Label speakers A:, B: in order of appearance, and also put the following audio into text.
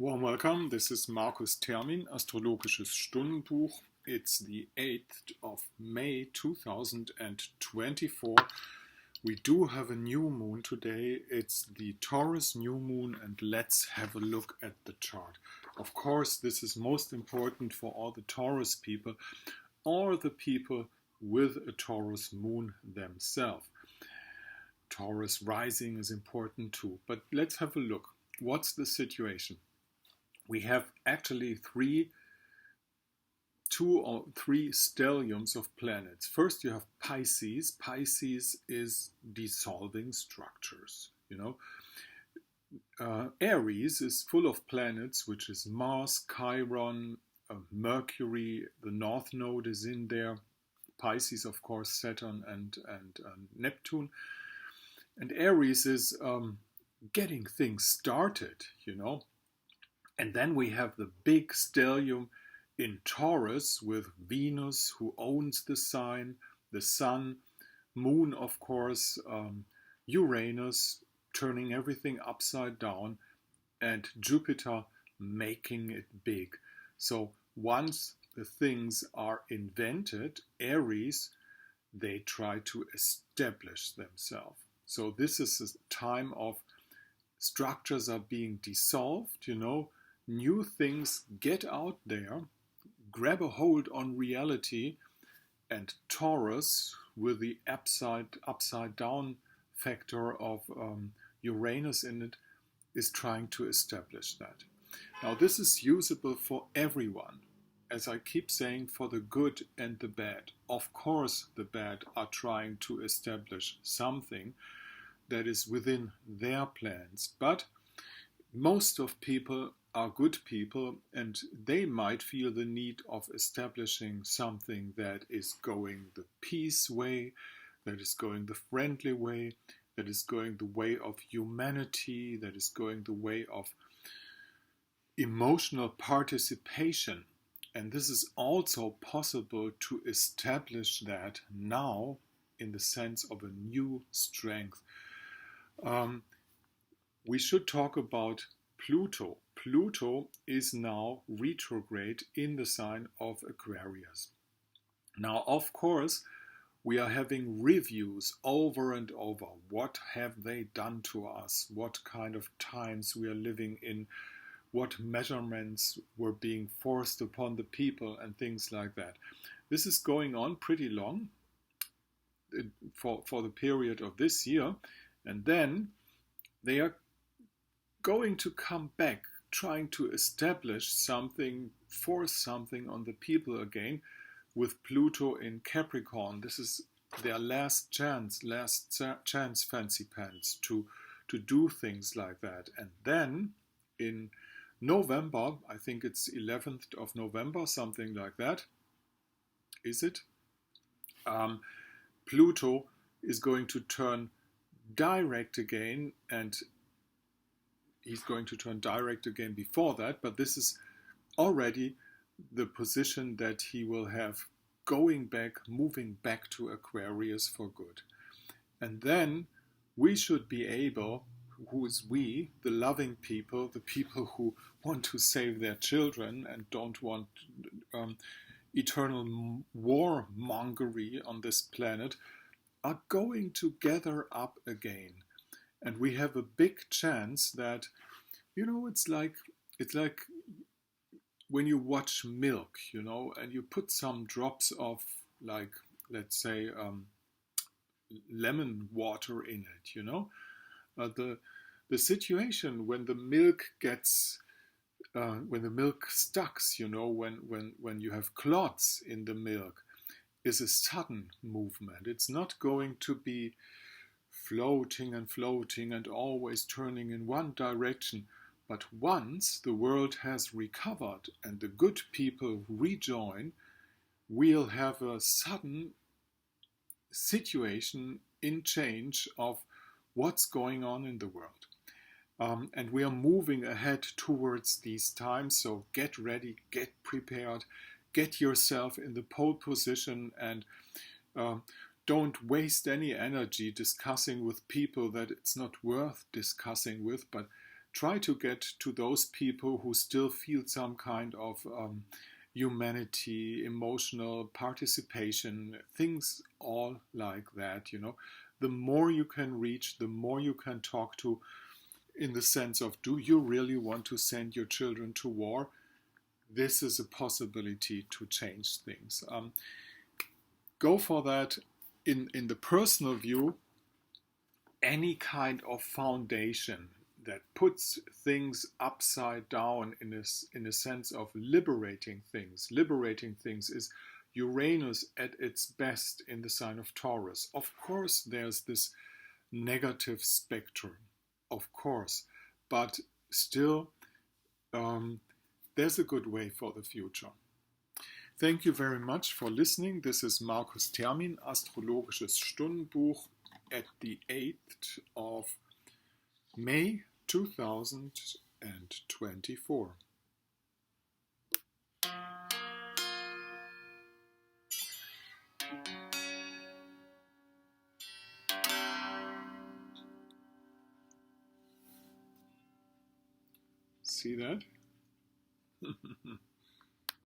A: Warm welcome. This is Markus Termin, Astrologisches Stundenbuch. It's the 8th of May 2024. We do have a new moon today. It's the Taurus new moon, and let's have a look at the chart. Of course, this is most important for all the Taurus people or the people with a Taurus moon themselves. Taurus rising is important too, but let's have a look. What's the situation? We have actually two or three stelliums of planets. First, you have Pisces. Pisces is dissolving structures. Aries is full of planets, which is Mars, Chiron, Mercury. The North Node is in there. Pisces, of course, Saturn and Neptune. And Aries is getting things started. And then we have the big stellium in Taurus with Venus, who owns the sign, the Sun, Moon, of course, Uranus, turning everything upside down, and Jupiter making it big. So once the things are invented, Aries, they try to establish themselves. So this is a time of structures are being dissolved, New things get out there, grab a hold on reality, and Taurus, with the upside down factor of Uranus in it, is trying to establish that. Now, this is usable for everyone, as I keep saying, for the good and the bad. Of course, the bad are trying to establish something that is within their plans, but most of people are good people, and they might feel the need of establishing something that is going the peace way, that is going the friendly way, that is going the way of humanity, that is going the way of emotional participation. And this is also possible to establish that now in the sense of a new strength. We should talk about Pluto. Pluto is now retrograde in the sign of Aquarius. Now, of course, we are having reviews over and over. What have they done to us? What kind of times we are living in? What measurements were being forced upon the people and things like that. This is going on pretty long for the period of this year. And then they are going to come back, trying to establish something, force something on the people again with Pluto in Capricorn. This is their last chance fancy pants to do things like that. And then in November, I think it's 11th of November, something like that, is it? Pluto is going to turn direct again, and he's going to turn direct again before that, but this is already the position that he will have moving back to Aquarius for good. And then we should be able, who is we, the loving people, the people who want to save their children and don't want eternal warmongery on this planet, are going to gather up again. And we have a big chance that, it's like when you watch milk, and you put some drops of, like, let's say, lemon water in it, the situation when the milk stucks, when you have clots in the milk, is a sudden movement. It's not going to be floating and always turning in one direction. But once the world has recovered and the good people rejoin, we'll have a sudden situation in change of what's going on in the world. And we are moving ahead towards these times, so get ready, get prepared, get yourself in the pole position, and don't waste any energy discussing with people that it's not worth discussing with, but try to get to those people who still feel some kind of humanity, emotional participation, things all like that, The more you can reach, the more you can talk to, in the sense of, do you really want to send your children to war? This is a possibility to change things. Go for that. In the personal view, any kind of foundation that puts things upside down in a sense of liberating things. Liberating things is Uranus at its best in the sign of Taurus. Of course, there's this negative spectrum, of course, but still, there's a good way for the future. Thank you very much for listening. This is Markus Termin, Astrologisches Stundenbuch, at the 8th of May 2024. See that?